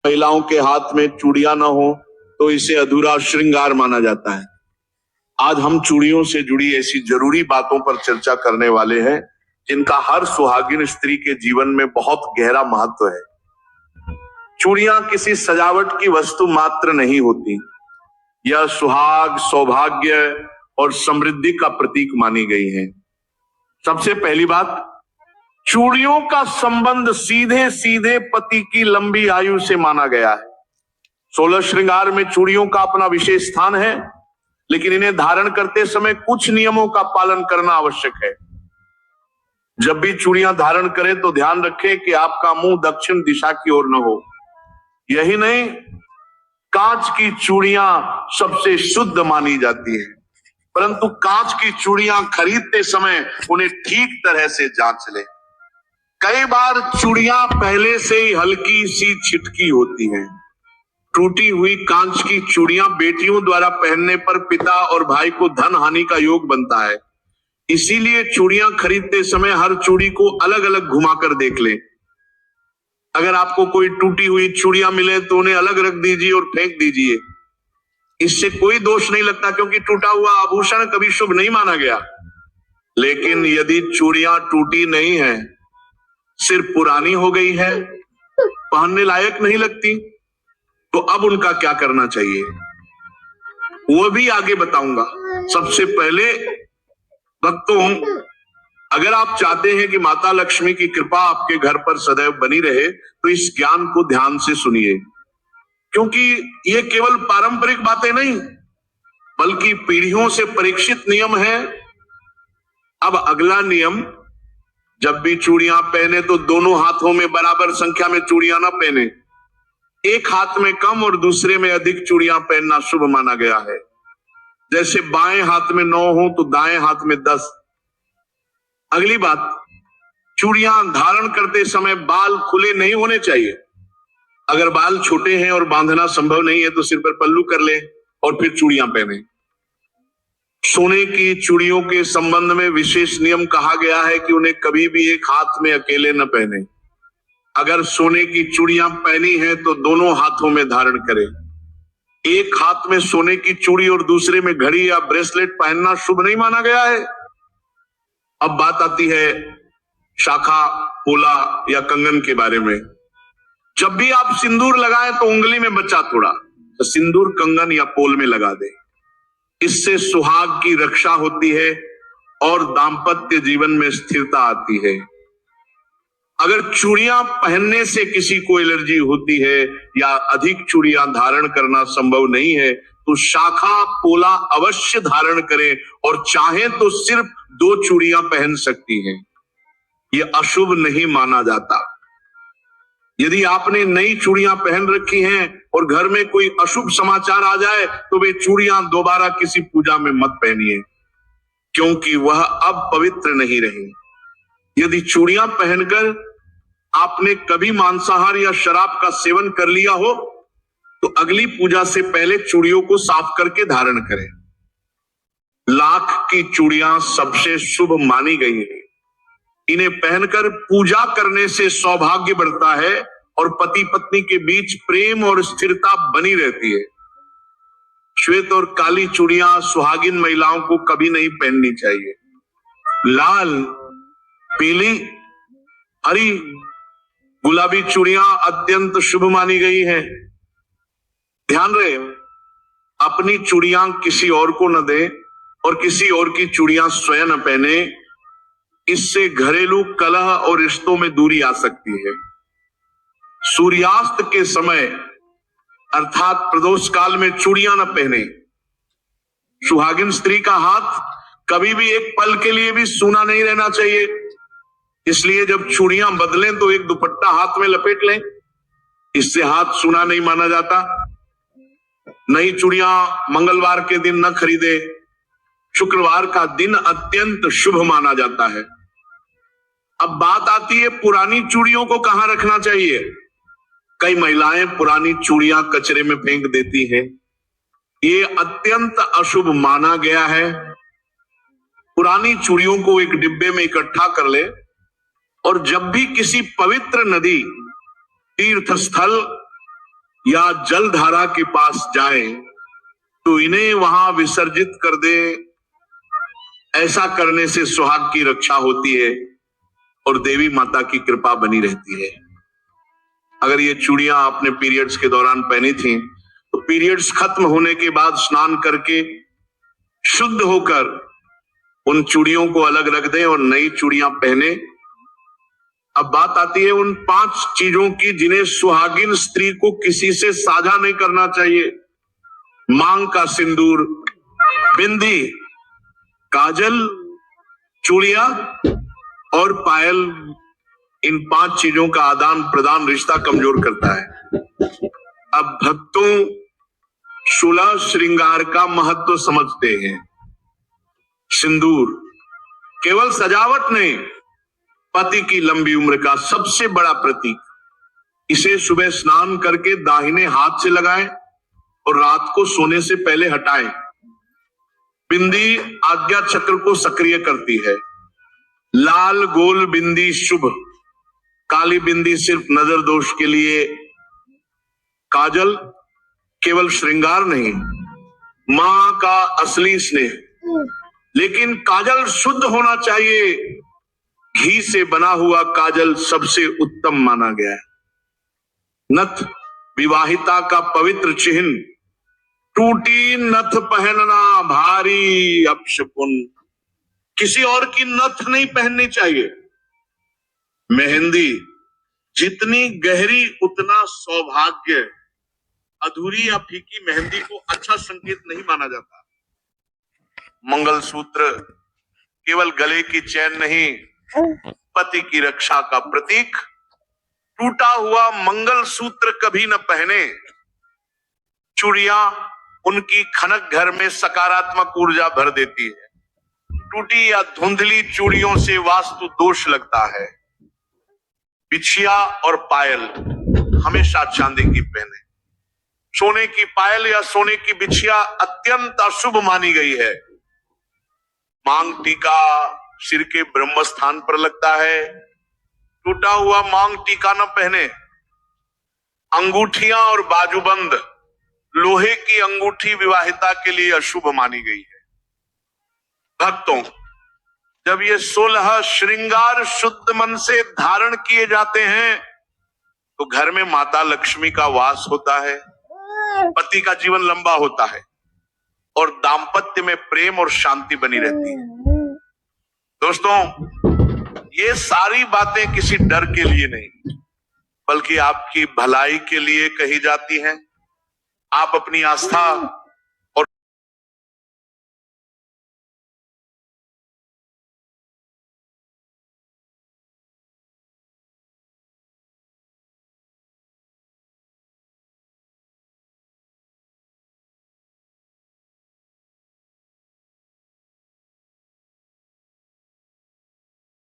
महिलाओं के हाथ में चूड़ियां ना हो तो इसे अधूरा श्रृंगार माना जाता है। आज हम चूड़ियों से जुड़ी ऐसी जरूरी बातों पर चर्चा करने वाले हैं जिनका हर सुहागिन स्त्री के जीवन में बहुत गहरा महत्व है। चूड़ियां किसी सजावट की वस्तु मात्र नहीं होती, यह सुहाग, सौभाग्य और समृद्धि का प्रतीक मानी गई है। सबसे पहली बात, चूड़ियों का संबंध सीधे सीधे पति की लंबी आयु से माना गया है। 16 श्रृंगार में चूड़ियों का अपना विशेष स्थान है, लेकिन इन्हें धारण करते समय कुछ नियमों का पालन करना आवश्यक है। जब भी चूड़ियां धारण करें तो ध्यान रखें कि आपका मुंह दक्षिण दिशा की ओर न हो। यही नहीं, कांच की चूड़ियां सबसे शुद्ध मानी जाती है, परंतु कांच की चूड़ियां खरीदते समय उन्हें ठीक तरह से जांच लें। कई बार चूड़ियां पहले से ही हल्की सी छिटकी होती हैं। टूटी हुई कांच की चूड़ियां बेटियों द्वारा पहनने पर पिता और भाई को धन हानि का योग बनता है। इसीलिए चूड़ियां खरीदते समय हर चूड़ी को अलग अलग घुमाकर देख लें। अगर आपको कोई टूटी हुई चूड़ियां मिले तो उन्हें अलग रख दीजिए और फेंक दीजिए। इससे कोई दोष नहीं लगता, क्योंकि टूटा हुआ आभूषण कभी शुभ नहीं माना गया। लेकिन यदि चूड़ियां टूटी नहीं है, सिर्फ पुरानी हो गई है, पहनने लायक नहीं लगती, तो अब उनका क्या करना चाहिए वो भी आगे बताऊंगा। सबसे पहले भक्तों, अगर आप चाहते हैं कि माता लक्ष्मी की कृपा आपके घर पर सदैव बनी रहे तो इस ज्ञान को ध्यान से सुनिए, क्योंकि ये केवल पारंपरिक बातें नहीं बल्कि पीढ़ियों से परीक्षित नियम है। अब अगला नियम, जब भी चूड़ियां पहने तो दोनों हाथों में बराबर संख्या में चूड़ियां ना पहने। एक हाथ में कम और दूसरे में अधिक चूड़ियां पहनना शुभ माना गया है। जैसे बाएं हाथ में 9 हो तो दाएं हाथ में 10। अगली बात, चूड़ियां धारण करते समय बाल खुले नहीं होने चाहिए। अगर बाल छोटे हैं और बांधना संभव नहीं है तो सिर पर पल्लू कर ले और फिर चूड़ियां पहने। सोने की चूड़ियों के संबंध में विशेष नियम कहा गया है कि उन्हें कभी भी एक हाथ में अकेले न पहने। अगर सोने की चूड़ियां पहनी हैं तो दोनों हाथों में धारण करें। एक हाथ में सोने की चूड़ी और दूसरे में घड़ी या ब्रेसलेट पहनना शुभ नहीं माना गया है। अब बात आती है शाखा, पोला या कंगन के बारे में। जब भी आप सिंदूर लगाएं तो उंगली में बचा थोड़ा तो सिंदूर कंगन या पोल में लगा दे। इससे सुहाग की रक्षा होती है और दांपत्य जीवन में स्थिरता आती है। अगर चूड़ियां पहनने से किसी को एलर्जी होती है या अधिक चूड़ियां धारण करना संभव नहीं है तो शाखा, पोला अवश्य धारण करें और चाहें तो सिर्फ 2 चूड़ियां पहन सकती हैं। यह अशुभ नहीं माना जाता। यदि आपने नई चूड़ियां पहन रखी हैं और घर में कोई अशुभ समाचार आ जाए तो वे चूड़ियां दोबारा किसी पूजा में मत पहनिए, क्योंकि वह अब पवित्र नहीं रही। यदि चूड़ियां पहनकर आपने कभी मांसाहार या शराब का सेवन कर लिया हो तो अगली पूजा से पहले चूड़ियों को साफ करके धारण करें। लाख की चूड़ियां सबसे शुभ मानी गई है। इन्हें पहनकर पूजा करने से सौभाग्य बढ़ता है और पति पत्नी के बीच प्रेम और स्थिरता बनी रहती है। श्वेत और काली चूड़ियां सुहागिन महिलाओं को कभी नहीं पहननी चाहिए। लाल, पीली, हरी, गुलाबी चूड़ियां अत्यंत शुभ मानी गई हैं। ध्यान रहे, अपनी चूड़ियां किसी और को न दें और किसी और की चूड़ियां स्वयं न पहने। इससे घरेलू कलह और रिश्तों में दूरी आ सकती है। सूर्यास्त के समय अर्थात प्रदोष काल में चूड़ियां न पहने। सुहागिन स्त्री का हाथ कभी भी एक पल के लिए भी सूना नहीं रहना चाहिए। इसलिए जब चूड़ियां बदलें तो एक दुपट्टा हाथ में लपेट लें। इससे हाथ सूना नहीं माना जाता। नई चूड़ियां मंगलवार के दिन न खरीदे। शुक्रवार का दिन अत्यंत शुभ माना जाता है। अब बात आती है पुरानी चूड़ियों को कहां रखना चाहिए। कई महिलाएं पुरानी चूड़ियां कचरे में फेंक देती हैं। ये अत्यंत अशुभ माना गया है। पुरानी चूड़ियों को एक डिब्बे में इकट्ठा कर ले और जब भी किसी पवित्र नदी, तीर्थ स्थल या जलधारा के पास जाए तो इन्हें वहां विसर्जित कर दे। ऐसा करने से सुहाग की रक्षा होती है और देवी माता की कृपा बनी रहती है। अगर ये चूड़ियां आपने पीरियड्स के दौरान पहनी थी तो पीरियड्स खत्म होने के बाद स्नान करके शुद्ध होकर उन चूड़ियों को अलग रख दें और नई चूड़ियां पहने। अब बात आती है उन 5 चीजों की जिन्हें सुहागिन स्त्री को किसी से साझा नहीं करना चाहिए। मांग का सिंदूर, बिंदी, काजल, चूड़ियां और पायल, इन 5 चीजों का आदान प्रदान रिश्ता कमजोर करता है। अब भक्तों 16 श्रृंगार का महत्व समझते हैं। सिंदूर केवल सजावट नहीं, पति की लंबी उम्र का सबसे बड़ा प्रतीक। इसे सुबह स्नान करके दाहिने हाथ से लगाएं और रात को सोने से पहले हटाएं। बिंदी आज्ञा चक्र को सक्रिय करती है। लाल गोल बिंदी शुभ, काली बिंदी सिर्फ नजर दोष के लिए। काजल केवल श्रृंगार नहीं, मां का असली स्नेह। लेकिन काजल शुद्ध होना चाहिए। घी से बना हुआ काजल सबसे उत्तम माना गया है। नथ विवाहिता का पवित्र चिन्ह। टूटी नथ पहनना भारी अपशकुन। किसी और की नथ नहीं पहननी चाहिए। मेहंदी जितनी गहरी उतना सौभाग्य। अधूरी या फीकी मेहंदी को अच्छा संकेत नहीं माना जाता। मंगलसूत्र केवल गले की चैन नहीं, पति की रक्षा का प्रतीक। टूटा हुआ मंगलसूत्र कभी न पहने। चूड़ियां उनकी खनक घर में सकारात्मक ऊर्जा भर देती है। टूटी या धुंधली चूड़ियों से वास्तु दोष लगता है। बिछिया और पायल हमेशा चांदी की पहने। सोने की पायल या सोने की बिछिया अत्यंत अशुभ मानी गई है। मांग टीका सिर के ब्रह्म स्थान पर लगता है। टूटा हुआ मांग टीका न पहने। अंगूठियां और बाजूबंद, लोहे की अंगूठी विवाहिता के लिए अशुभ मानी गई है। भक्तों, जब ये 16 श्रृंगार शुद्ध मन से धारण किए जाते हैं तो घर में माता लक्ष्मी का वास होता है, पति का जीवन लंबा होता है और दाम्पत्य में प्रेम और शांति बनी रहती है। दोस्तों, ये सारी बातें किसी डर के लिए नहीं बल्कि आपकी भलाई के लिए कही जाती हैं। आप अपनी आस्था